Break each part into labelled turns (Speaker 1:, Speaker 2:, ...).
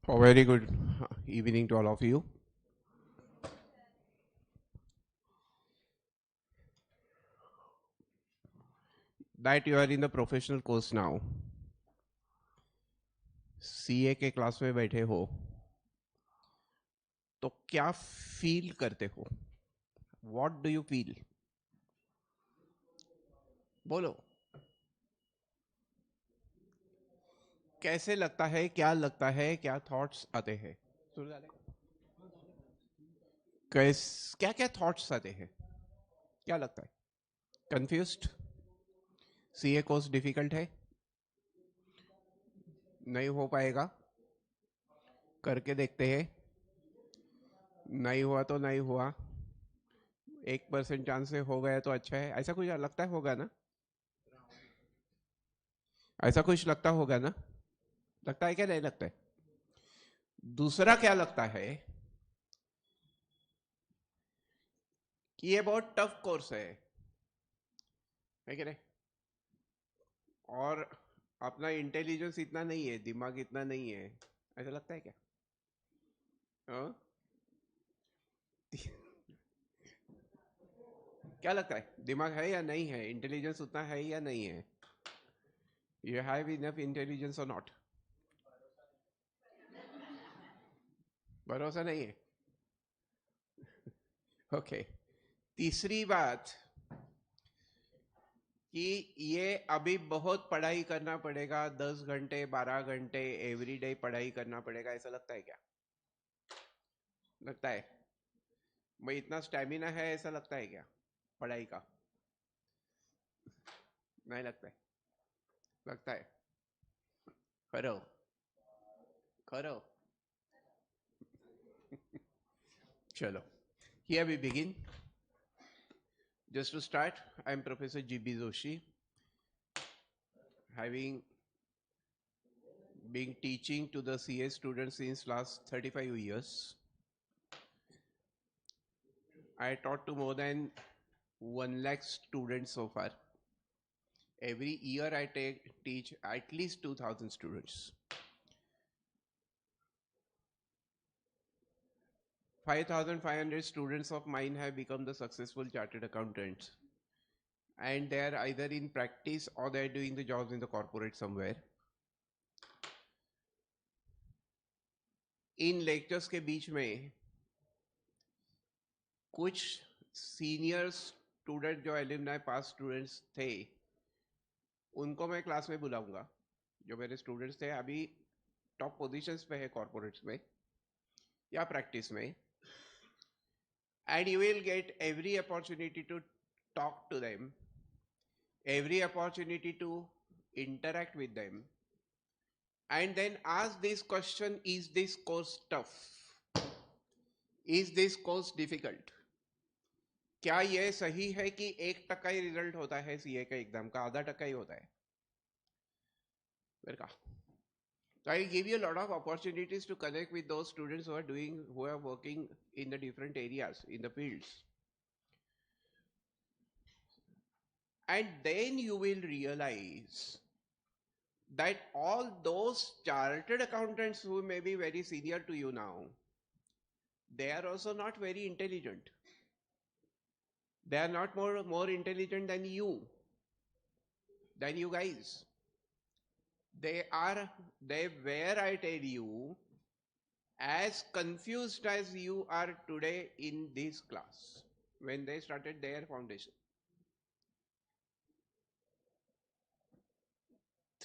Speaker 1: A very good evening to all of you. That you are in the professional course now. CA के class में बैठे हो तो क्या फील करते हो? What do you feel? बोलो, कैसे लगता है, क्या लगता है, क्या थॉट्स आते हैं? क्या क्या थॉट्स आते हैं? क्या लगता है? कंफ्यूज्ड? सीए कोर्स डिफिकल्ट है, नहीं हो पाएगा, करके देखते हैं, नहीं हुआ तो नहीं हुआ, 1% चांस से हो गया तो अच्छा है, ऐसा कुछ लगता होगा ना? ऐसा कुछ लगता होगा ना? लगता है क्या, नहीं लगता है? दूसरा क्या लगता है कि ये बहुत टफ कोर्स है कि नहीं? और अपना इंटेलिजेंस इतना नहीं है, दिमाग इतना नहीं है, ऐसा लगता है क्या? हाँ? क्या लगता है, दिमाग है या नहीं है, इंटेलिजेंस उतना है या नहीं है? यू हैव इनफ इंटेलिजेंस और नॉट? भरोसा नहीं है? ओके। तीसरी बात कि ये अभी बहुत पढ़ाई करना पड़ेगा, 10 घंटे 12 घंटे एवरी डे पढ़ाई करना पड़ेगा, ऐसा लगता है क्या? लगता है? मैं इतना स्टेमिना है ऐसा लगता है क्या पढ़ाई का? नहीं लगता है? लगता है? करो, करो। चलो, here we begin. Just to start, I am Professor G.B. Joshi, having been teaching to the CA students since last 35 years. I taught to more than 1 lakh students so far. Every year I teach at least 2,000 students. 5,500 students of mine have become the successful chartered accountants, and they are either in practice or they are doing the jobs in the corporate somewhere. In lectures के बीच में कुछ senior student जो alumni पास students थे उनको मैं class में बुलाऊंगा, जो मेरे स्टूडेंट्स थे अभी टॉप पोजीशंस पे है कॉर्पोरेट्स में या प्रैक्टिस में, and you will get every opportunity to talk to them, every opportunity to interact with them, and then ask this question: is this course tough? Is this course difficult? क्या यह सही है कि 1% ही result होता है CA का exam का, आधा टक्का ही होता है? फिर कहा, so I give you a lot of opportunities to connect with those students who are working in the different areas, in the fields. And then you will realize that all those chartered accountants who may be very senior to you now, they are also not very intelligent. They are not more intelligent than you guys. They were, I tell you, as confused as you are today in this class when they started their foundation.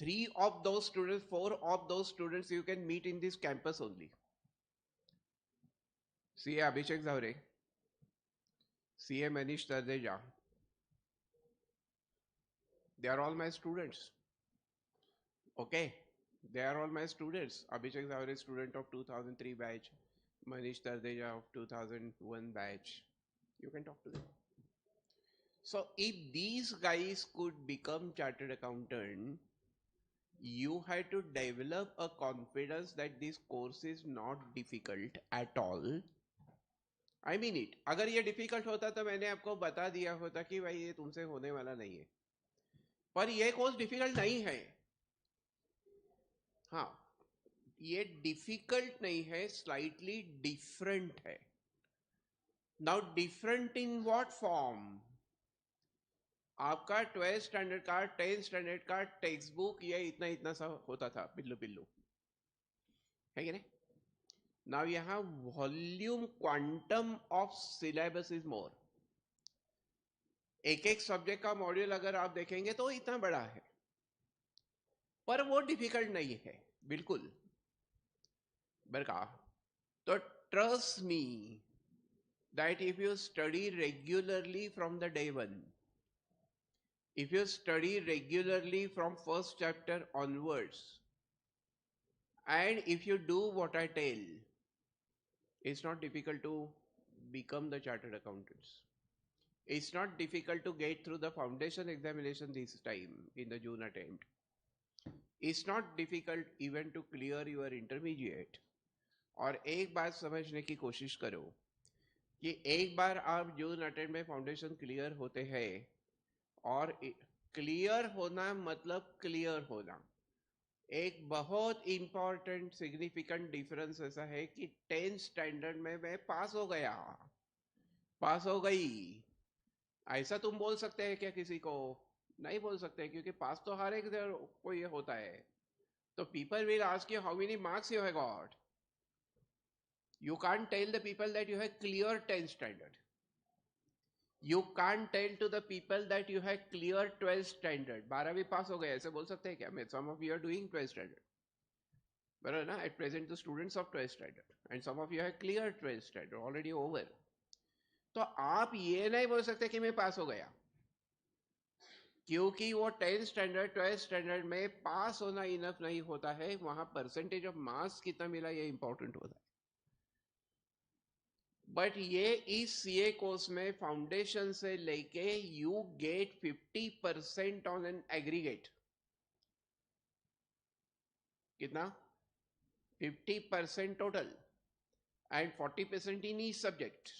Speaker 1: 4 of those students you can meet in this campus only. CA Abhishek Zavre, CA Manish Tardeja, they are all my students. Okay, they are all my students. Abhishek Zavre is student of 2003 batch, Manish Tardeja of 2001 batch. You can talk to them. So if these guys could become chartered accountant, you had to develop a confidence that this course is not difficult at all. I mean it. अगर ये difficult होता तो मैंने आपको बता दिया होता कि भाई ये तुमसे होने वाला नहीं है, पर ये कोर्स difficult नहीं है. हाँ, ये डिफिकल्ट नहीं है, स्लाइटली डिफरेंट है. Now different in what form? आपका 12th स्टैंडर्ड का 10th स्टैंडर्ड का टेक्स्ट बुक ये इतना इतना सा होता था, पिल्लू पिल्लू, है कि नहीं? नाउ यहाँ volume, quantum of syllabus is more. एक एक सब्जेक्ट का मॉड्यूल अगर आप देखेंगे तो इतना बड़ा है, पर वो डिफिकल्ट नहीं है बिल्कुल. बरका तो trust me that if you study regularly from the day one, if you study regularly from first chapter onwards, and if you do what I tell, it's not difficult to become the chartered accountants. It's not difficult to get through the foundation examination this time in the June attempt. It's not difficult even to clear your intermediate. और एक बात समझने की कोशिश करो कि एक बार आप जून अटेम्प्ट में फाउंडेशन क्लियर होते हैं, और क्लियर होना मतलब क्लियर होना. एक बहुत इंपॉर्टेंट सिग्निफिकेंट डिफरेंस ऐसा है कि 10th स्टैंडर्ड में मैं पास हो गया, पास हो गई, ऐसा तुम बोल सकते हैं क्या? किसी को नहीं बोल सकते, क्योंकि पास तो हर एक को ये होता है. तो people will ask you how many marks you have got. You can't tell the people that you have clear 10th standard. You can't tell to the people that you have clear 12th standard. 12वीं पास हो गए ऐसे बोल सकते हैं क्या? Some of you are doing 12th standard. बराबर ना? At present the students of 12th standard and some of you have clear 12th standard already over. तो आप ये नहीं बोल सकते कि मैं पास हो गया, क्योंकि वो 10th स्टैंडर्ड 12th स्टैंडर्ड में पास होना इनफ नहीं होता है. वहां परसेंटेज ऑफ मार्क्स कितना मिला ये इंपॉर्टेंट होता है. बट ये इस सीए कोर्स में फाउंडेशन से लेके you get 50% on an aggregate. कितना? 50% total and 40% in each subject.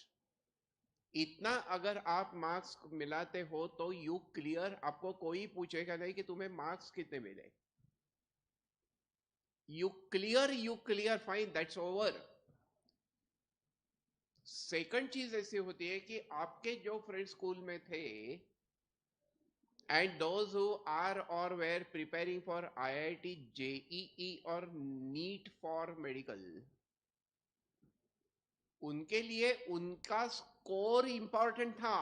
Speaker 1: इतना अगर आप मार्क्स मिलाते हो तो यू क्लियर. आपको कोई पूछेगा नहीं कि तुम्हें मार्क्स कितने मिले. You clear fine, that's over. Second चीज ऐसी होती है कि आपके जो फ्रेंड स्कूल में थे and those who are or were preparing for IIT, JEE or NEET for medical, उनके लिए उनका स्कोर इंपॉर्टेंट था.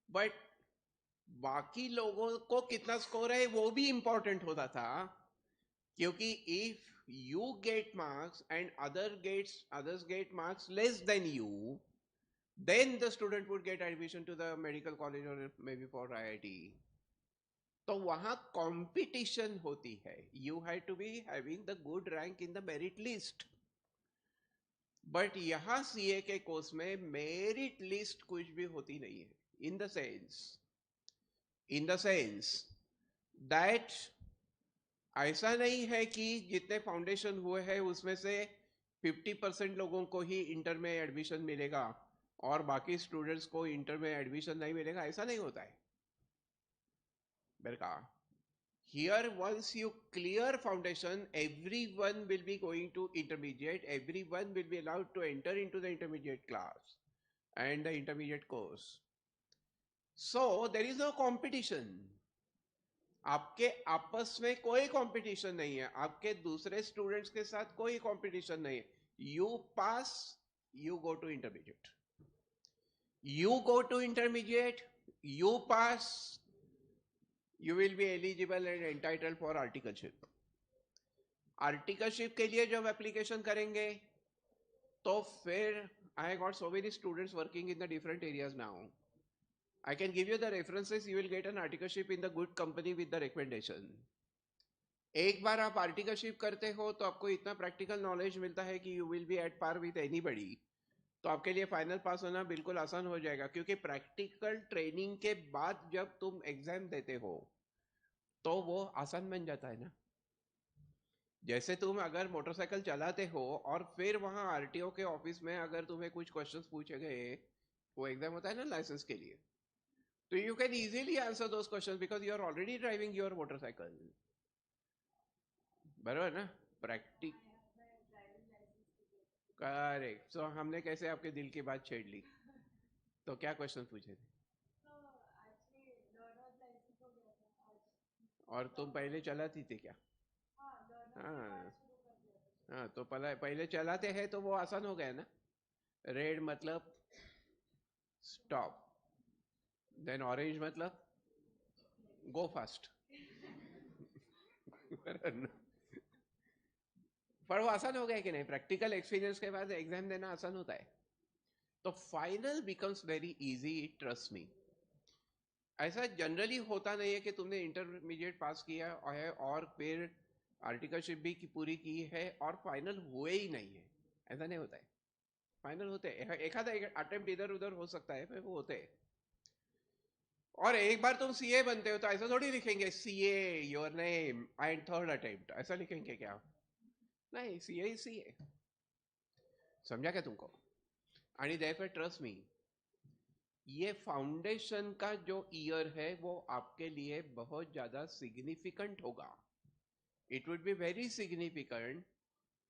Speaker 1: बट बाकी लोगों को कितना स्कोर है वो भी इंपॉर्टेंट होता था, क्योंकि if you get marks and others get marks less than you, then the student would get admission to the medical college or maybe for IIT. तो वहां कंपटीशन होती है. You had to be having the good rank in the merit list. But यहां CA के course में merit list कुछ भी होती नहीं है. in the sense that ऐसा नहीं है कि जितने फाउंडेशन हुए हैं उसमें से 50% लोगों को ही इंटर में एडमिशन मिलेगा और बाकी स्टूडेंट्स को इंटर में एडमिशन नहीं मिलेगा. ऐसा नहीं होता है. बेटा, here once you clear foundation, everyone will be going to intermediate, everyone will be allowed to enter into the intermediate class and the intermediate course. So there is no competition. आपके आपस में कोई कंपटीशन नहीं है, आपके दूसरे students के साथ कोई कंपटीशन नहीं है. You pass, you go to intermediate. You go to intermediate, you pass, you will be eligible and entitled for articleship. Articleship के लिए जब एप्लीकेशन करेंगे तो फिर I got so many students working in the different areas now. I can give you the references. You will get an articleship in the good company with the recommendation. एक बार आप articleship करते हो तो आपको इतना प्रैक्टिकल नॉलेज मिलता है कि you will be at par with anybody. तो आपके लिए फाइनल पास होना बिल्कुल आसान हो जाएगा, क्योंकि प्रैक्टिकल ट्रेनिंग के बाद जब तुम एग्जाम देते हो तो वो आसान बन जाता है ना. जैसे तुम अगर मोटरसाइकिल चलाते हो और फिर वहां आरटीओ के ऑफिस में अगर तुम्हें कुछ क्वेश्चंस पूछे गए, वो एग्जाम होता है ना लाइसेंस के लिए, तो you can easily answer those questions because you are already driving your motorcycle. बराबर ना? प्रैक्टिक करेक्ट। सो हमने कैसे आपके दिल की बात छेड़ ली? तो क्या क्वेश्चन पूछे थे? और तुम पहले चलाती थी क्या? हाँ हाँ, तो पहले पहले चलाते हैं तो वो आसान हो गया ना। रेड मतलब स्टॉप, देन ऑरेंज मतलब गो फास्ट। पर वो आसान हो गया कि नहीं? प्रैक्टिकल एक्सपीरियंस के बाद एग्जाम देना आसान होता है। तो final becomes very easy, trust me. ऐसा जनरली होता नहीं है कि तुमने इंटरमीडिएट पास किया है और फिर आर्टिकलशिप भी पूरी की है और फाइनल हुए ही नहीं है। ऐसा नहीं होता है। फाइनल होते हैं, एक आधा अटेम्प्ट इधर उधर हो सकता है, फिर वो होते हैं। और एक बार तुम सीए बनते हो तो ऐसा थोड़ी लिखेंगे CA your name and third attempt, ऐसा लिखेंगे क्या? नहीं, सीए ही सीए। समझा क्या तुमको? आणि देयरफॉर ट्रस्ट मी, ये फाउंडेशन का जो ईयर है वो आपके लिए बहुत ज्यादा सिग्निफिकेंट होगा. It would be very significant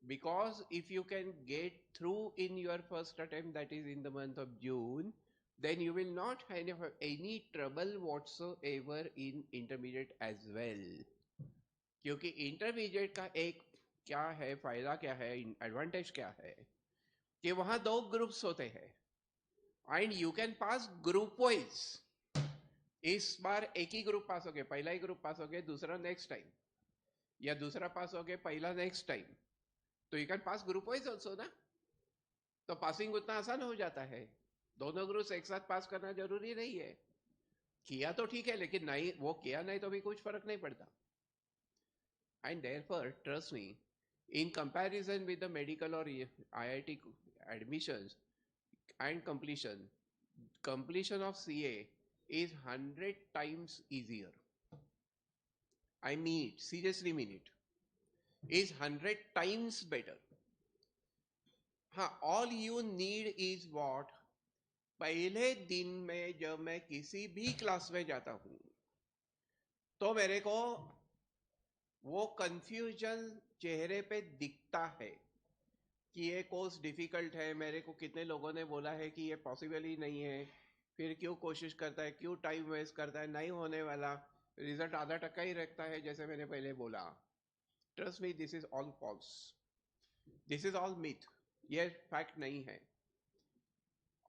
Speaker 1: because if you can get through in your first attempt, that is in the month of June, then you will not have any trouble whatsoever in intermediate as well. क्योंकि intermediate का एक क्या है फायदा, क्या है advantage, क्या है कि वहां दो ग्रुप्स होते हैं and you can pass group wise. इस बार एक ही ग्रुप पास हो गए, पहला ही ग्रुप पास हो गया, दूसरा नेक्स्ट टाइम, या दूसरा पास हो गया, पहला नेक्स्ट टाइम, तो you can pass group wise also ना. तो पासिंग उतना आसान हो जाता है. दोनों ग्रुप्स एक साथ पास करना जरूरी नहीं है. किया तो ठीक है, लेकिन नहीं वो किया नहीं तो भी कुछ फर्क नहीं पड़ता. And therefore trust me, in comparison with the medical or IIT admissions and completion of CA is 100 times easier. I mean it, seriously mean it. Is 100 times better. हाँ, all you need is what? पहले दिन में जब मैं किसी भी class में जाता हूँ तो मेरे को वो कंफ्यूजन चेहरे पे दिखता है कि ये कोर्स डिफिकल्ट है, मेरे को कितने लोगों ने बोला है कि ये पॉसिबल ही नहीं है, फिर क्यों कोशिश करता है, क्यों टाइम वेस्ट करता है, नहीं होने वाला, रिजल्ट आधा टक्का ही रखता है जैसे मैंने पहले बोला. Trust me, this is all false, this is all myth. ये फैक्ट नहीं है.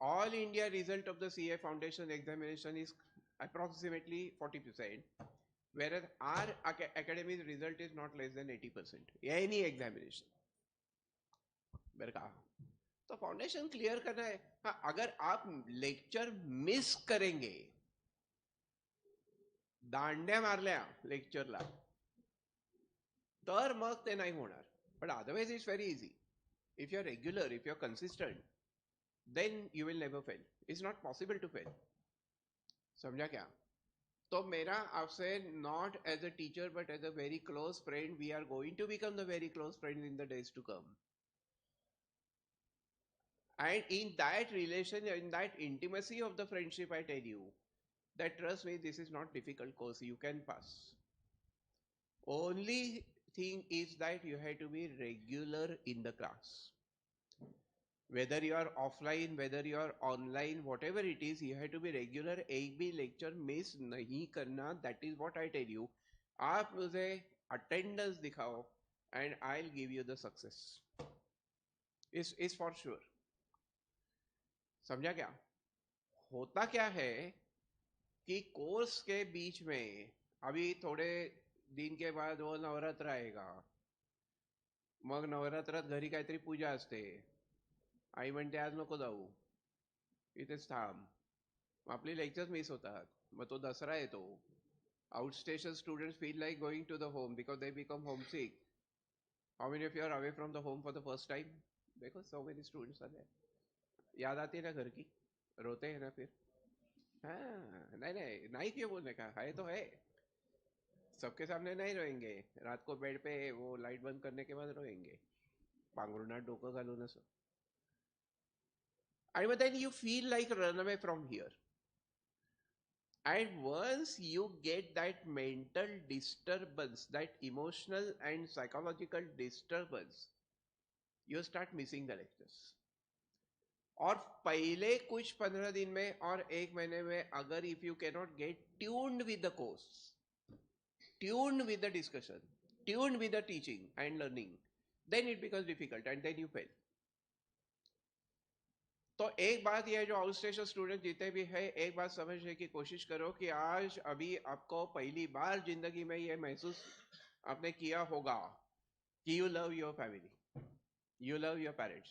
Speaker 1: All India result of the CA foundation examination is approximately 40%, whereas our academic result is not less than 80%. Any examination. मेरे कहा तो foundation clear करना है. हाँ, अगर आप लेक्चर मिस करेंगे, दांड्या मारल्या लेक्चरला, तर मग ते नाही होणार. But otherwise it's very easy. If you are regular, if you are consistent, then you will never fail. It's not possible to fail. समझा क्या? तो मेरा आपसे not as a teacher but as a very close friend, we are going to become the very close friend in the days to come. And in that relation, in that intimacy of the friendship, I tell you that trust me, this is not difficult course. You can pass. Only thing is that you have to be regular in the class. Whether you are offline, whether you are online, whatever it is, you have to be regular. एक भी lecture miss नहीं करना. That is what I tell you. आप मुझे attendance दिखाओ and I'll give you the success. Is for sure. समझा क्या? होता क्या है कि कोर्स के बीच में अभी थोड़े दिन के बाद वो नवरात्र आएगा, मग नवरात्रात घरी काहीतरी पूजा असते, आई म्हणते आज नको जाऊ, इथेच थांब, मग आपली लेक्चर्स मिस होतात, मग तो दसरा येतो, outstation students feel like going to the home because they become home sick. How many of you are away from the home for the first time? देखो so many students are there. याद आती है ना घर की, रोते हैं ना फिर. हाँ, नहीं नहीं नहीं, क्यों बोलने का है तो है. सबके सामने नहीं रोएंगे, रात को बेड पे वो लाइट बंद करने के बाद रोएंगे, पांघरुणात डोकं घालून असं. आणि मग then you feel like run away from here. And once you get that mental disturbance, that emotional and psychological disturbance, you start missing the lectures. और पहले कुछ 15 दिन में और एक महीने में अगर if you cannot get tuned with the course, tuned with the discussion, tuned with the teaching and learning, then it becomes difficult and then you fail. तो एक बात यह है, जो आउट स्टेशन स्टूडेंट जितने भी है, एक बात समझने की कोशिश करो कि आज अभी आपको पहली बार जिंदगी में ये महसूस आपने किया होगा कि you love your family, you love your parents.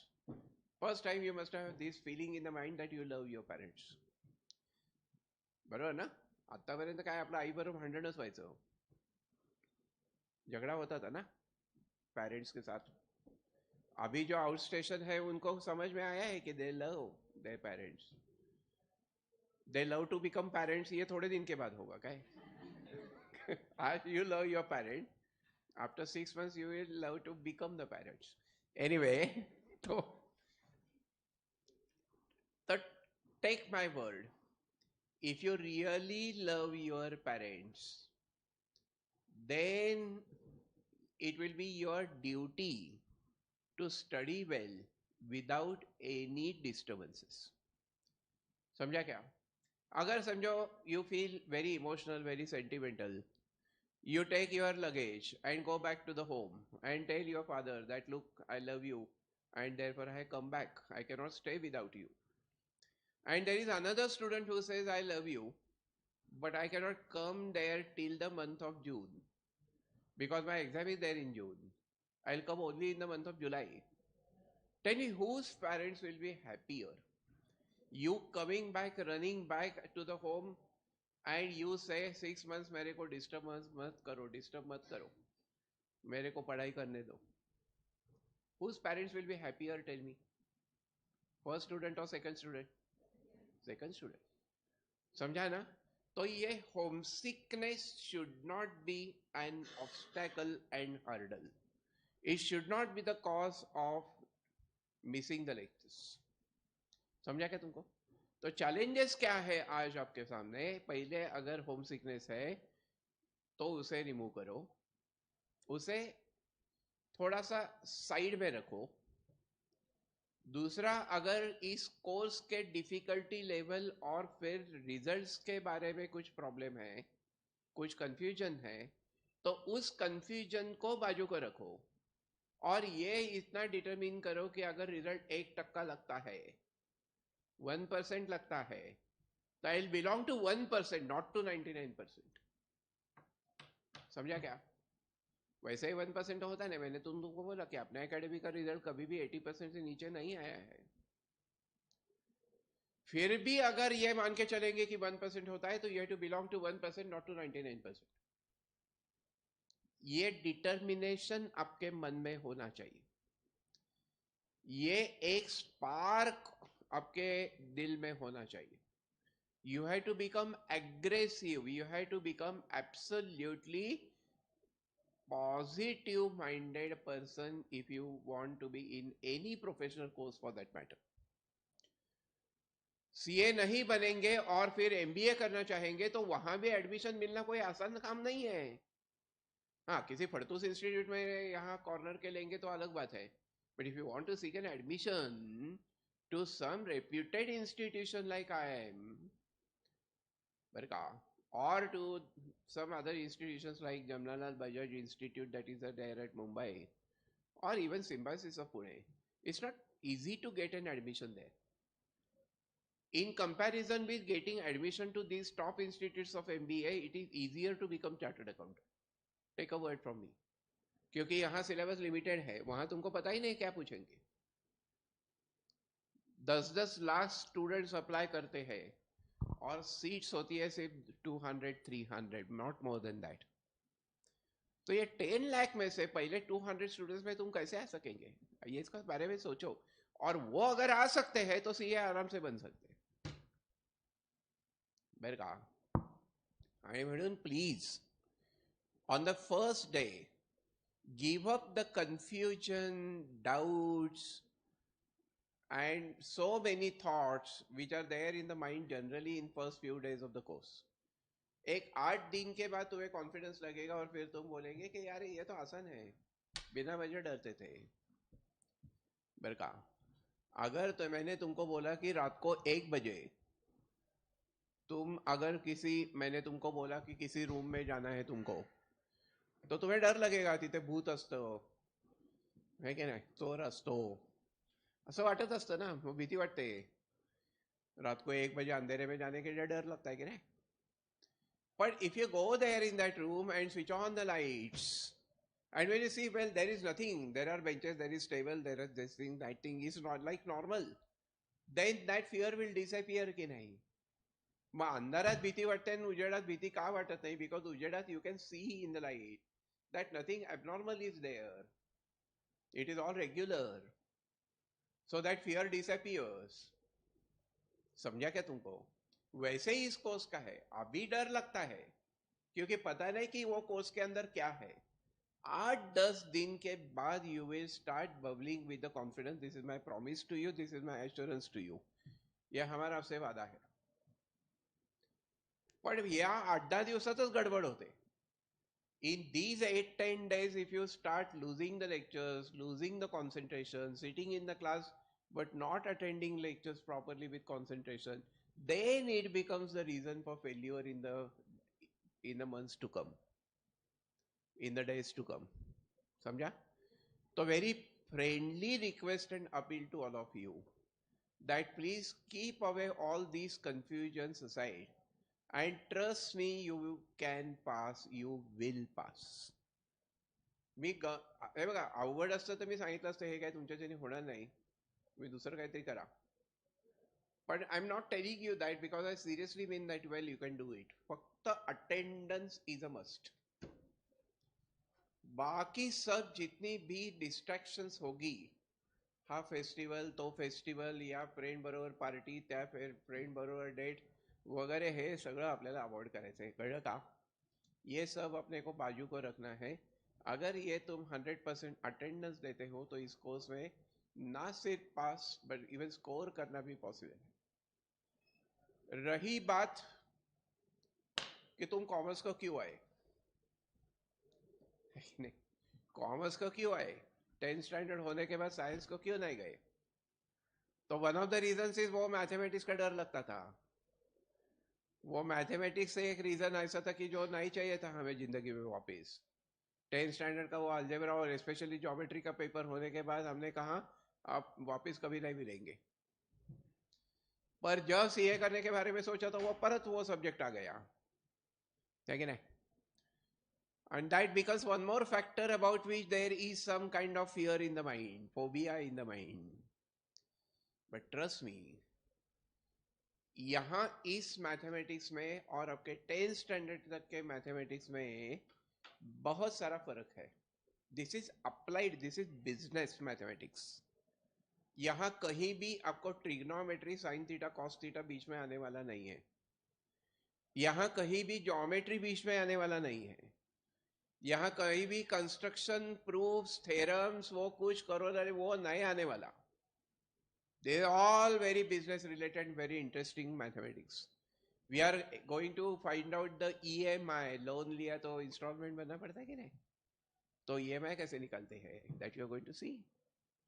Speaker 1: First time you must have this feeling in the mind that you love your parents. बरोबर ना? आतापर्यंत काय आपलं आई बरोबर भांडणच व्हायचं, झगड़ा होता था ना पेरेंट्स के साथ. अभी जो आउट स्टेशन है उनको समझ में आया है कि they love their parents, they love to become parents. ये थोड़े दिन के बाद होगा क्या? आज you love your parent, after 6 months you will love to become the parents. Anyway, so take my word, if you really love your parents, then it will be your duty to study well without any disturbances. समझा क्या? अगर समझो you feel very emotional, very sentimental, you take your luggage and go back to the home and tell your father that look, I love you and therefore I come back, I cannot stay without you. And there is another student who says I love you but I cannot come there till the month of June because my exam is there in June, I'll come only in the month of July. Tell me whose parents will be happier? You coming back, running back to the home and you say 6 months मेरे को disturb मत करो, मेरे को पढ़ाई करने दो. Whose parents will be happier? Tell me. First student or second student? Second student. समझा ना? तो ये homesickness should not be an obstacle and hurdle. It should not be the cause of missing the lectures. समझा क्या तुमको? तो challenges क्या है आज आपके सामने? पहले अगर होम सिकनेस है तो उसे रिमूव करो, उसे थोड़ा सा साइड में रखो. दूसरा, अगर इस कोर्स के डिफिकल्टी लेवल और फिर रिजल्ट्स के बारे में कुछ प्रॉब्लम है, कुछ कंफ्यूजन है, तो उस कंफ्यूजन को बाजू को रखो और ये इतना डिटरमिन करो कि अगर रिजल्ट 1% लगता है, 1% लगता है, तो I will belong to 1%, not to 99%. समझा क्या? वैसे ही 1% होता है. मैंने तुमको बोला कि अपने एकेडमी का रिजल्ट कभी भी 80% से नीचे नहीं आया है. फिर भी अगर ये मान के चलेंगे कि 1% होता है तो you have to belong to 1%, not to 99%. ये डिटर्मिनेशन आपके मन में होना चाहिए. ये एक स्पार्क आपके दिल में होना चाहिए. You have to become aggressive, you have to become absolutely positive minded person if you want to be in any professional course for that matter. CA नहीं बनेंगे और फिर एमबीए करना चाहेंगे तो वहां भी एडमिशन मिलना कोई आसान काम नहीं है. हाँ, किसी फड़तूस इंस्टीट्यूट में यहाँ कॉर्नर के लेंगे तो अलग बात है. But if you want to seek an admission to some reputed institution like IIM, or to some other institutions like Jamnalal Bajaj Institute that is there at Mumbai, or even Symbiosis of Pune, it's not easy to get an admission there. In comparison with getting admission to these top institutes of MBA, it is easier to become chartered accountant. Take a word from me. क्योंकि यहाँ syllabus limited है, वहां तुमको पता ही नहीं क्या पूछेंगे. 10-10 lakh students apply करते हैं और सीट्स होती है सिर्फ 200-300, नॉट मोर देन दैट. तो ये 10 लाख में से पहले 200 स्टूडेंट्स में तुम कैसे आ सकेंगे? ये इसका बारे में सोचो. और वो अगर आ सकते हैं तो सीए आराम से बन सकते हैं. बरं का? आणि म्हणून please on the first day give up the confusion, doubts, and so many thoughts which are there in the mind generally in first few days of the course. एक 8 दिन के बाद तुम्हें कॉन्फिडेंस लगेगा और फिर तुम बोलेंगे कि यार ये तो आसान है, बिना वजह डरते थे। बरका अगर तो मैंने तुमको बोला कि रात को 1 बजे तुम अगर किसी, मैंने तुमको बोला कि किसी रूम में जाना है तुमको, तो तुम्हें डर लगेगा, तिथे भूत असतं, है की नाही, चोर असतो, असं वाटत असतं ना, मग भीती वाटते। रात को 1 बजे अंधेरे में जाने के लिए डर लगता है कि नहीं? But if you go there in that room and switch on the lights, and when you see, well, there is nothing, there are benches, there is table, there is this thing, that thing is not like normal, then that fear will disappear की नाही? मग अंधारात भीती वाटते आणि उजेडात भीती का वाटत नाही? बिकॉज उजेडात you can see in the light that nothing abnormal is there. It is all regular. So that fear disappears. समझा क्या तुमको? वैसे ही इस कोर्स का है, अभी डर लगता है क्योंकि पता नहीं कि वो कोर्स के अंदर क्या है। 8-10 दिन के बाद you will start bubbling with the confidence. This is my promise to you, this is my assurance to you. यह हमारा आपसे वादा है। पण या 8-10 दिवसातच गडबड होते। In these 8-10 days, if you start losing the lectures, losing the concentration, sitting in the class but not attending lectures properly with concentration, then it becomes the reason for failure in the months to come, in the days to come. समझा? तो very friendly request and appeal to all of you that please keep away all these confusions aside and trust me, you can pass, you will pass. मी हे बघा, अवघड असतं तर मी सांगितलं असतं हे काय तुमच्याच्याने होणार नाही, तुम्ही दुसरं काहीतरी करा. पण I am not telling you that because I seriously mean that well you can do it. फक्त अटेंडन्स इज अ मस्ट. बाकी सब जितनी भी डिस्ट्रॅक्शन्स होगी, हा फेस्टिवल तो फेस्टिवल, या फ्रेंड बरोबर पार्टी, त्या फ्रेंड बरोबर डेट वगैरह, हे सगळं आपल्याला अवॉइड करायचं आहे. कळलं का? ये सब अपने को बाजू को रखना है. अगर ये तुम 100% अटेंडेंस देते हो तो इस कोर्स में ना सिर्फ पास बट इवन स्कोर करना भी पॉसिबल है. रही बात कि तुम कॉमर्स को क्यों आए, नहीं, कॉमर्स को क्यों आए, 10th स्टैंडर्ड होने के बाद साइंस को क्यों नहीं गए? तो one of the reason is वो मैथमेटिक्स का डर लगता था. वो मैथमेटिक्स से एक रीजन ऐसा था कि जो नहीं चाहिए था हमें जिंदगी में वापस. 10th स्टैंडर्ड का वो अलजेब्रा और स्पेशली ज्योमेट्री का पेपर होने के बाद हमने कहा आप वापस कभी नहीं मिलेंगे. पर जब सीए करने के बारे में सोचा तो वो परत वो सब्जेक्ट आ गया, है कि नहीं? And that becomes one more factor about which there is some kind of fear in the mind, phobia in the mind. But trust me, यहाँ इस मैथमेटिक्स में और आपके 10th स्टैंडर्ड तक के मैथमेटिक्स में बहुत सारा फर्क है. This is applied, this is business mathematics. यहाँ कहीं भी आपको trigonometry, sine theta, cos theta बीच में आने वाला नहीं है. यहाँ कहीं भी ज्योमेट्री बीच में आने वाला नहीं है. यहाँ कहीं भी कंस्ट्रक्शन, प्रूफ्स, थेरम्स, वो कुछ करो वो नहीं आने वाला. They are all very business related, very interesting mathematics. We are going to find out the EMI. Loan लिया तो इंस्टॉलमेंट भरना पड़ता है कि नहीं? तो EMI कैसे निकालते हैं, that you are going to see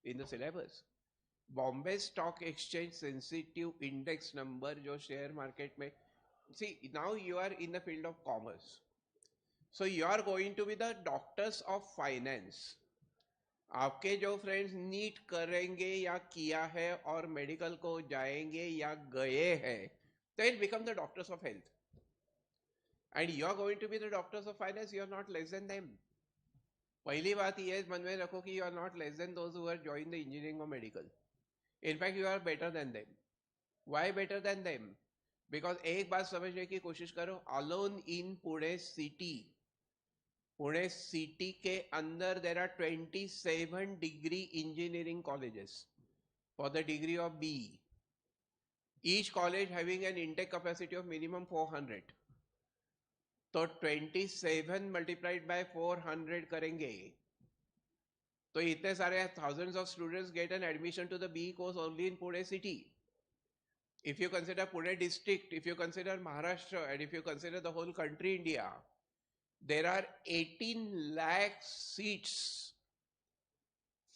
Speaker 1: in the syllabus. Bombay stock exchange sensitive index number जो शेयर मार्केट में, see now you are in the field of commerce, so you are going to be the doctors of finance. आपके जो friends NEET करेंगे या किया है और medical को जाएंगे या गए हैं, they will become the doctors of health, and you are going to be the doctors of finance. You are not less than them. पहली बात ये मन में रखो कि you are not less than those who are joined the engineering or medical. In fact, you are better than them. Why better than them? Because एक बात समझने की कोशिश करो, alone in Pune city, Pune city के अंदर there are 27 degree engineering colleges for the degree of BE. Each college having an intake capacity of minimum 400. तो 27 multiplied by 400 करेंगे तो इतने सारे thousands of students get an admission to the BE course only in Pune city. if you consider Pune district, if you consider Maharashtra, and if you consider the whole country India, there are 18 lakh seats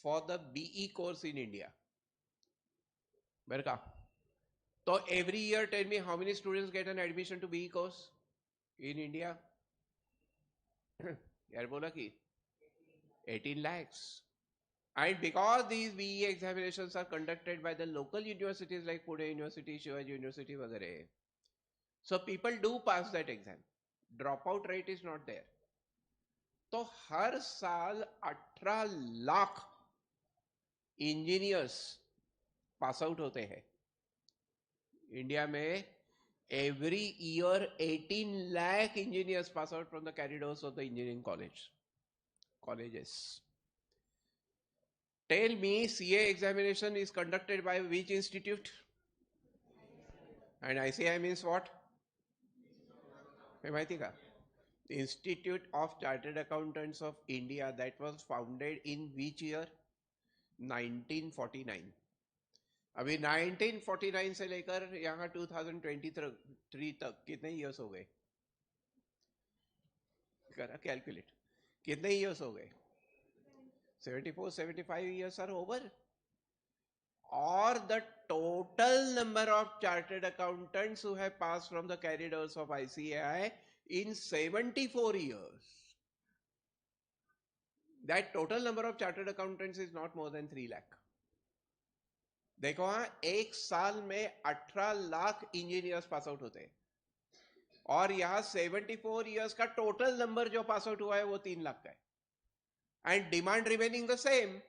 Speaker 1: for the BE course in India. Berka. So every year, tell me how many students get an admission to BE course in India? यार बोला कि 18 lakhs. And because these BE examinations are conducted by the local universities like Pune University, Shivaji University, वगैरह, so people do pass that exam. Dropout rate is not there. तो हर साल 18 lakh engineers pass out होते हैं India में. Every year 18 lakh engineers pass out from the corridors of the engineering colleges. Tell me, CA examination is conducted by which institute? And ICI means what? माहिती का? Institute of Chartered Accountants of India, that was founded in which year? 1949. अभी 1949 से लेकर यहाँ 2023 तक कितने years हो गए? करा कैलकुलेट, कितने ईयर्स हो गए? 74, 75 years are over. Or the total number of chartered accountants who have passed from the corridors of ICAI in 74 years. That total number of chartered accountants is not more than 3 lakh. देखो हाँ, एक साल में 18 lakh engineers pass out होते हैं और यहाँ 74 years का टोटल नंबर जो पास आउट हुआ है वो 3 लाख का है. And demand remaining the same,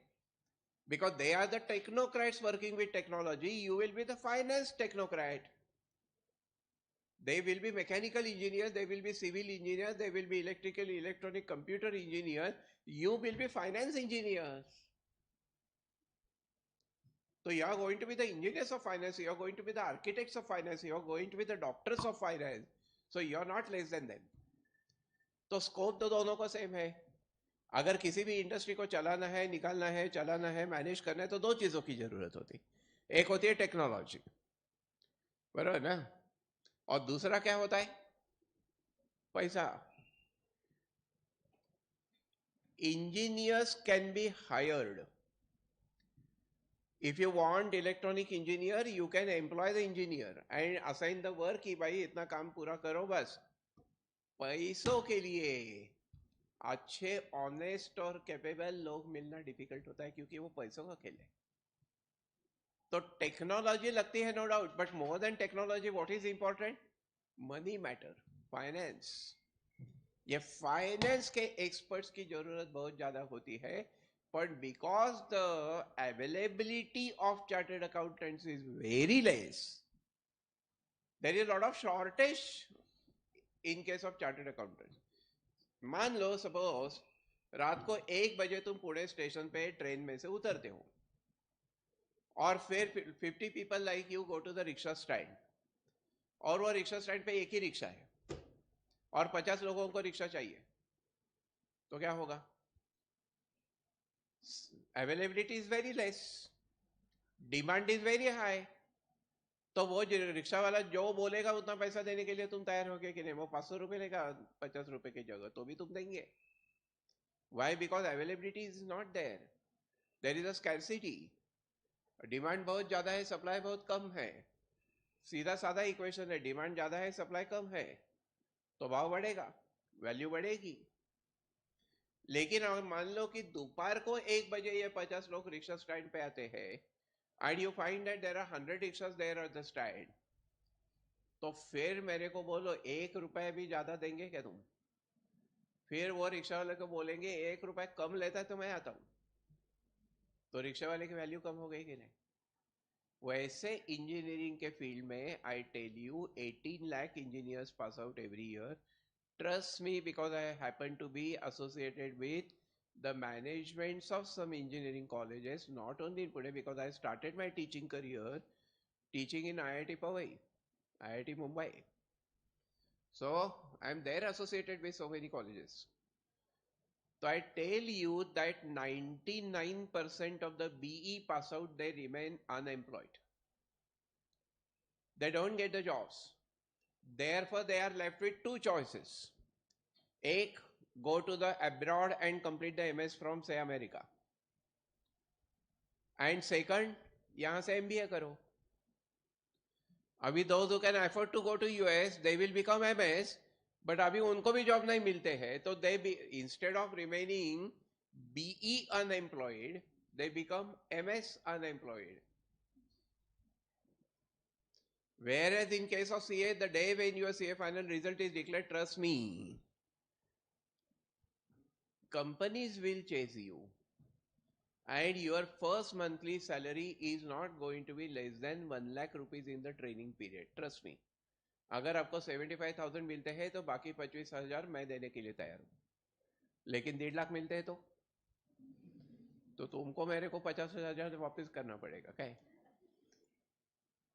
Speaker 1: because they are the technocrats working with technology. You will be the finance technocrat. They will be mechanical engineers, they will be civil engineers, they will be electrical, electronic, computer engineers. You will be finance engineers. So you are going to be the engineers of finance, you are going to be the architects of finance, you are going to be the doctors of finance. So you are not less than them. तो scope तो दोनों को same है. अगर किसी भी industry को चलाना है, निकालना है, चलाना है, मैनेज करना है, तो दो चीजों की जरूरत होती. एक होती है टेक्नोलॉजी, बराबर ना, और दूसरा क्या होता है? पैसा. Engineers can be hired. If you want electronic engineer, you can employ the engineer and assign the work कि भाई इतना काम पूरा करो बस. पैसों के लिए अच्छे ऑनेस्ट और कैपेबल लोग मिलना डिफिकल्ट होता है क्योंकि वो पैसों का खेल है. तो टेक्नोलॉजी लगती है no doubt, but more than technology what is important? Money matter, finance. ये फाइनेंस के एक्सपर्ट्स की जरूरत बहुत ज्यादा होती है. But because the availability of chartered accountants is very less, there is a lot of shortage in case of chartered accountants. मान लो suppose रात को 1 बजे तुम पुणे स्टेशन पे ट्रेन में से उतरते हो और फिर 50 people like you go to the rickshaw stand और वो रिक्शा स्टैंड पे एक ही रिक्शा है और 50 लोगों को रिक्शा चाहिए, तो क्या होगा? Availability is very less, demand is very high. तो वो रिक्शा वाला जो बोलेगा उतना पैसा देने के लिए तुम तैयार हो गए कि नहीं? वो 500 रुपए लेगा 50 रुपए की जगह, तो भी तुम देंगे. Why? Because availability is not there. There is a scarcity. Demand बहुत ज्यादा है, सप्लाई बहुत कम है. सीधा साधा इक्वेशन है, डिमांड ज्यादा है, सप्लाई कम है, तो भाव बढ़ेगा, वैल्यू बढ़ेगी. लेकिन अगर मान लो कि दोपहर को 1 बजे ये 50 लोग रिक्शा स्टैंड पे आते हैं and you find that there are 100 rickshaws there at the stand, तो फिर मेरे को बोलो 1 रुपए भी ज्यादा देंगे क्या तुम? फिर वो रिक्शा वाले को बोलेंगे 1 रुपए कम लेता है तो मैं आता हूं, तो रिक्शा वाले की वैल्यू कम हो गई कि नहीं? वैसे इंजीनियरिंग के फील्ड में I tell you 18 lakh engineers pass out every year. Trust me, because I happen to be associated with the managements of some engineering colleges, not only in Pune, because I started my teaching career teaching in IIT Powai, IIT Mumbai. So I'm there associated with so many colleges. So I tell you that 99% of the BE pass out, they remain unemployed. they don't get the jobs. Therefore, they are left with two choices. एक, go to the abroad and complete the MS from say America. And second, यहाँ से MBA करो. अभी those who can afford to go to US, they will become MS, but अभी उनको भी job नहीं मिलते हैं, तो they be, instead of remaining BE unemployed, they become MS unemployed. Whereas in case of CA, the day when your CA final result is declared, trust me, companies will chase you. And your first monthly salary is not going to be less than 1 lakh rupees in the training period. Trust me. अगर आपको 75,000 मिलते हैं तो बाकी 25,000 मैं देने के लिए तैयार हूँ. लेकिन 1.5 लाख मिलते हैं तो तुमको मेरे को 50,000 वापस करना पड़ेगा. क्या है?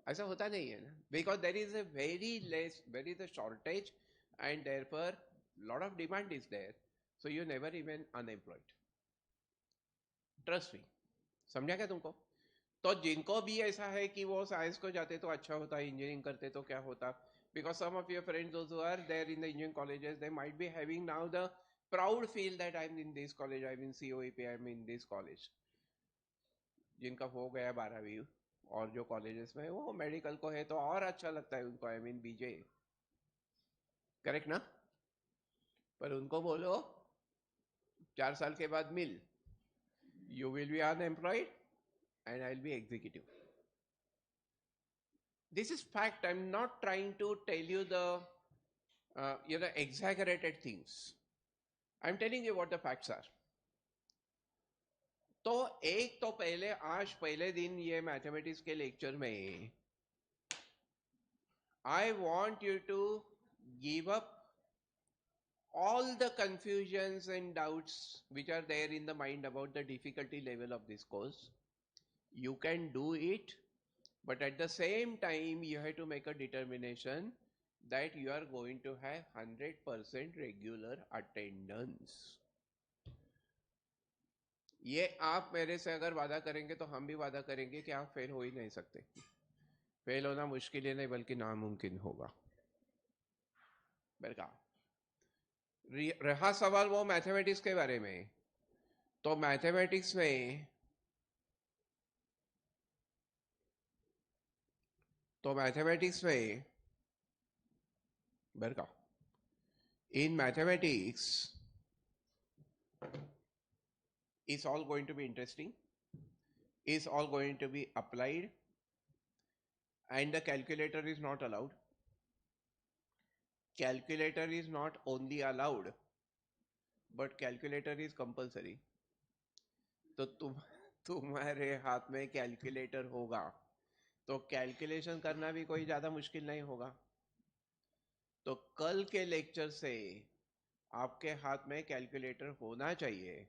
Speaker 1: ऐसा होता नहीं है ना. Because there is very the shortage and therefore lot of demand is there, so you never remain unemployed. Trust me. समझा क्या तुमको? तो जिनको भी ऐसा है कि वो साइंस को जाते तो अच्छा होता, इंजीनियरिंग करते तो क्या होता, because some of your friends those who are there in the engineering colleges, they might be having now the proud feel that I am in this college, I am in COEP, I am in this college. जिनका हो गया 12वीं और जो colleges में वो medical को है तो और अच्छा लगता है उनको, आई मीन BJ. करेक्ट ना? पर उनको बोलो 4 साल के बाद मिल, you will be unemployed and I'll be executive. This is fact. I'm not trying to tell you the exaggerated things. I'm telling you what the facts are. तो एक तो आज पहले दिन ये मैथमेटिक्स के लेक्चर में I want you to give up all the confusions and doubts which are there in the mind about the difficulty level of this course. You can do it, but at the same time you have to make a determination that you are going to have 100% regular attendance. ये आप मेरे से अगर वादा करेंगे तो हम भी वादा करेंगे कि आप फेल हो ही नहीं सकते. फेल होना मुश्किल ही नहीं बल्कि नामुमकिन होगा. बरका रहा सवाल वो मैथमेटिक्स के बारे में, तो मैथमेटिक्स में बरका in mathematics is all going to be interesting, is all going to be applied, and the calculator is not allowed. Calculator is not only allowed, but calculator is compulsory. तो तुम्हारे हाथ में कैलकुलेटर होगा तो calculation करना भी कोई ज्यादा मुश्किल नहीं होगा. तो कल के लेक्चर से आपके हाथ में कैलकुलेटर होना चाहिए,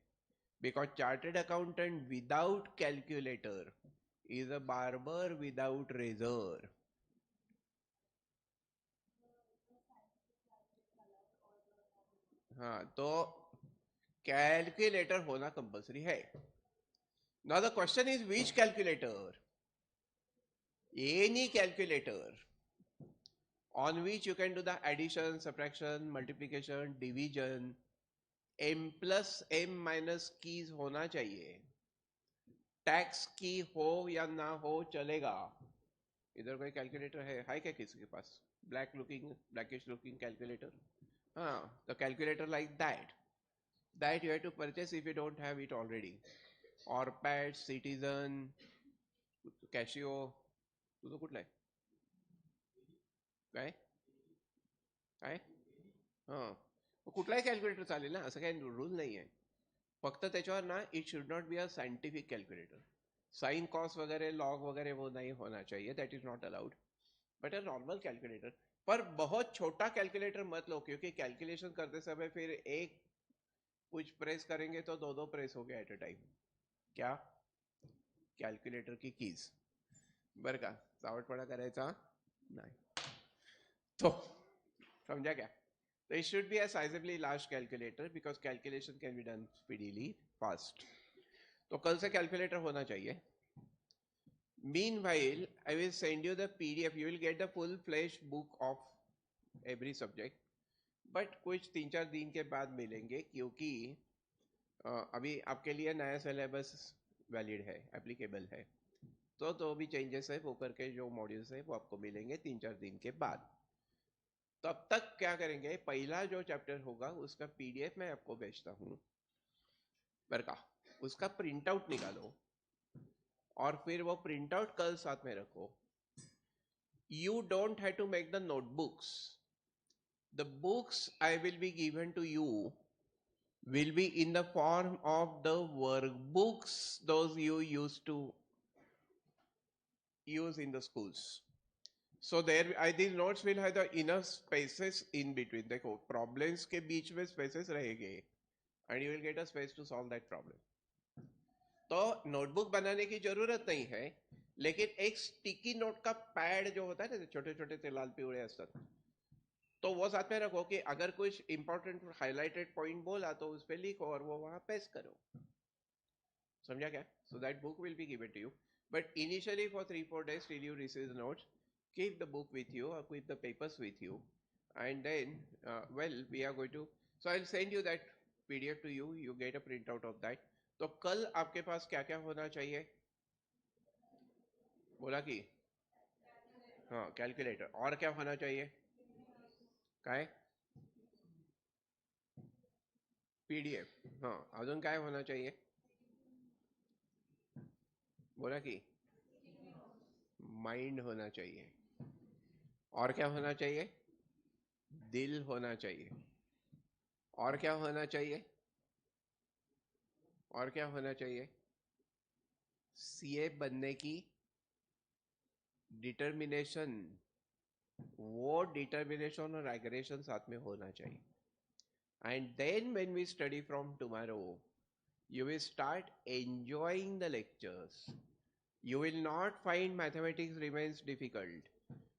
Speaker 1: because chartered accountant without calculator is a barber without razor. हाँ, तो कैलकुलेटर होना कंपल्सरी है. Now the question is which calculator? Any calculator on which you can do the addition, subtraction, multiplication, division, m plus m minus keys होना चाहिए. Tax की हो या ना हो चलेगा. इधर कोई कैलकुलेटर है क्या किसी के पास? Blackish looking calculator. हाँ, the calculator like that you have to purchase if you don't have it already. Orpad, Citizen, Casio, तुझं कुठलं आहे? काय हां, कुठलाही कॅल्क्युलेटर चालेल ना, असं काही रूल नाही आहे. फक्त त्याच्यावर ना it should not be a scientific calculator. Sine cos वगैरह लॉग वगैरह वो नहीं होना चाहिए, that is not allowed, but a normal calculator. पर बहुत छोटा कैलकुलेटर मत लो, क्योंकि कैलकुलेशन करते समय फिर एक कुछ प्रेस करेंगे तो दो प्रेस हो गया एट अ टाइम. क्या? कॅल्क्युलेटर की कीज. बरं का, चावटपणा करायचा नाही. तो समझा क्या? So it should be a sizably large calculator because calculation can be done speedily, fast. तो कल से कैलकुलेटर होना चाहिए. Meanwhile, I will send you the PDF. You will get the full-fledged book of every subject. But कुछ 3-4 दिन के बाद मिलेंगे क्योंकि अभी आपके लिए नया सिलेबस वैलिड है, एप्लीकेबल है. तो भी चेंजेस है वो करके जो मॉड्यूल्स है वो आपको मिलेंगे 3-4 दिन के बाद. तब तक क्या करेंगे, पहला जो चैप्टर होगा उसका PDF मैं आपको भेजता हूँ बरका, उसका प्रिंट आउट निकालो और फिर वो प्रिंट आउट कल साथ में रखो. You don't have to make the notebooks. The books I will be given to you will be in the form of the workbooks those you used to use in the schools. So there, these notes will have the enough spaces in between. देखो problems के बीच में spaces रहेंगे and you will get a space to solve that problem. तो notebook बनाने की जरूरत नहीं है, लेकिन एक स्टिकी नोट का पैड जो होता है ना, छोटे छोटे से लाल पिवळे असतात, तो वो साथ में रखो कि अगर कुछ इंपॉर्टेंट हाईलाइटेड पॉइंट बोला तो उस पर लिखो और वो वहां पेस्ट करो. समझा क्या? So that book will be given to you, but initially for 3-4 days till you receive the notes, keep the book with you or keep the papers with you, and then well, we are going to, so I'll send you that PDF to you. You get a print out of that. तो कल आपके पास क्या क्या होना चाहिए बोला कि? हाँ, कैलकुलेटर. और क्या होना चाहिए? काय? PDF. हाँ, अजून काय होना चाहिए बोला कि? माइंड होना चाहिए. और क्या होना चाहिए? दिल होना चाहिए. और क्या होना चाहिए? और क्या होना चाहिए? CA बनने की डिटर्मिनेशन, वो डिटर्मिनेशन और एग्रेशन साथ में होना चाहिए. And then when we study from tomorrow, you will start enjoying the lectures. You will not find mathematics remains difficult.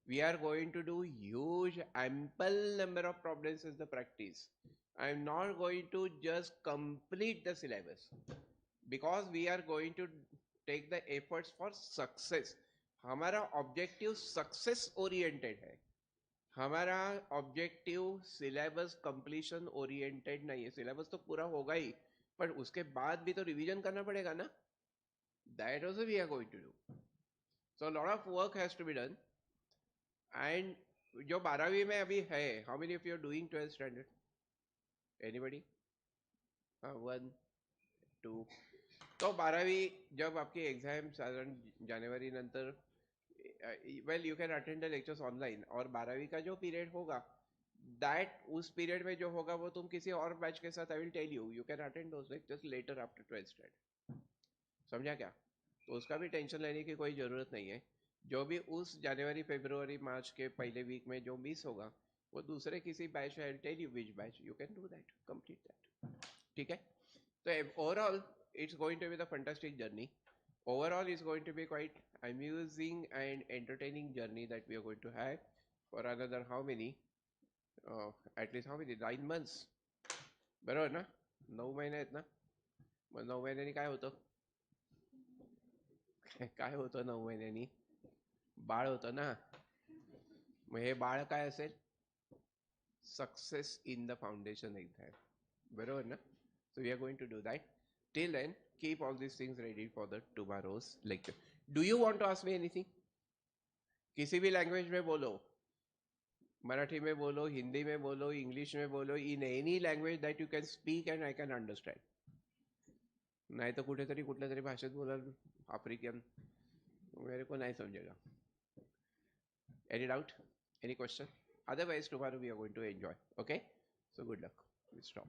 Speaker 1: We are going to do huge ample number of problems as the practice. I am not going to just complete the syllabus because we are going to take the efforts for success. हमारा objective success oriented है. हमारा objective syllabus completion oriented नहीं है. Syllabus तो पूरा होगा ही, पर उसके बाद भी तो रिवीजन करना पड़ेगा ना. That also we are going to do. So lot of work has to be done. And जो 12वीं में अभी है, how many of you are doing 12th standard? Anybody? हाँ, 1 2. तो 12वीं जब आपकी एग्जाम साधारण जनवरी नंतर, well you can attend the lectures online, और 12वीं का जो पीरियड होगा दैट उस पीरियड में जो होगा वो तुम किसी और बैच के साथ, I will tell you, you can attend those lectures later after 12th standard. समझा क्या? तो उसका भी टेंशन लेने की कोई ज़रूरत नहीं है. जो भी उस जनवरी फरवरी मार्च के पहले वीक में जो मिस होगा वो दूसरे किसी batch, I will tell you which batch, you can do that, complete that. ठीक है? तो overall it's going to be the fantastic journey. Overall it's going to be quite amusing and entertaining journey that we are going to have for another how many, at least how many, 9 months. बरोबर ना? 9 महिने आहेत ना? मग 9 महिन्यांनी काय होतं? काय होतं 9 महिन्यांनी? बाळ होतं ना. मग हे बाळ काय असेल? Success in the foundation exam. बरोबर ना? So we are going to do that. Till then, keep all these things ready for the tomorrow's lecture. Do you want to ask me anything? किसी भी लैंग्वेज में बोलो, मराठी में बोलो, हिंदी में बोलो, इंग्लिश में बोलो, in any language that you can speak and I can understand. नहीं तो कुठेतरी कुठल्या तरी भाषेत बोलाल आफ्रिकन, मेरे को नहीं समझेगा. Any doubt? Any question? Otherwise, tomorrow we are going to enjoy. Okay? So good luck. We stop.